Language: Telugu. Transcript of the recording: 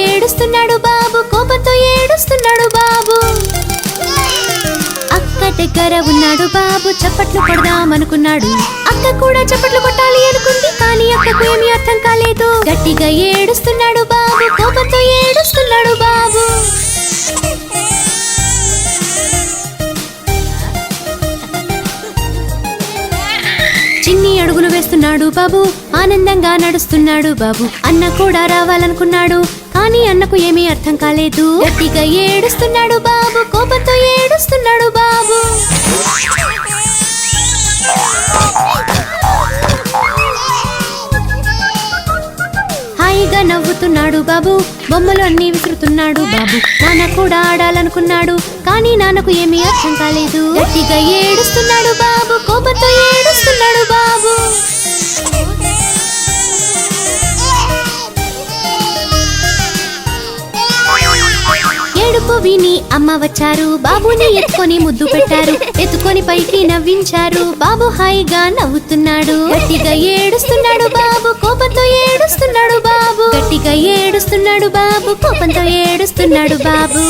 ఏడుస్తున్నాడు బాబు, కోపంతో ఏడుస్తున్నాడు బాబు. అక్క దగ్గర ఉన్నాడు బాబు, చప్పట్లు కొడదామనుకున్నాడు. అక్క కూడా చప్పట్లు కొట్టాలి అనుకుంది, కానీ అక్కకు ఏమీ అర్థం కాలేదు. గట్టిగా ఏడుస్తున్నాడు బాబు, కోపంతో ఏడుస్తున్నాడు బాబు. చిన్ని అడుగులు వేస్తున్నాడు బాబు, ఆనందంగా నడుస్తున్నాడు బాబు. అన్న కూడా రావాలనుకున్నాడు, కానీ అన్నకు ఏమీ అర్థం కాలేదు. గట్టిగా ఏడుస్తున్నాడు బాబు, కోపంతో ఏడుస్తున్నాడు బాబు. హాయిగా నవ్వుతున్నాడు బాబు, బొమ్మలు అన్ని విసురుతున్నాడు బాబు. నాన్న కూడా ఆడాలనుకున్నాడు, కానీ నాన్నకు ఏమీ అర్థం కాలేదు. గట్టిగా ఏడుస్తున్నాడు బాబు, కోపంతో ఏడుస్తున్నాడు బాబు. ఏడుపు విని అమ్మ వచ్చారు, బాబుని ఎత్తుకొని ముద్దు పెట్టారు. ఎత్తుకొని పైకి నవ్వించారు, బాబు హాయిగా నవ్వుతున్నాడు. గట్టిగా ఏడుస్తున్నాడు బాబు, కోపంతో ఏడుస్తున్నాడు బాబు. గట్టిగా ఏడుస్తున్నాడు బాబు, కోపంతో ఏడుస్తున్నాడు బాబు.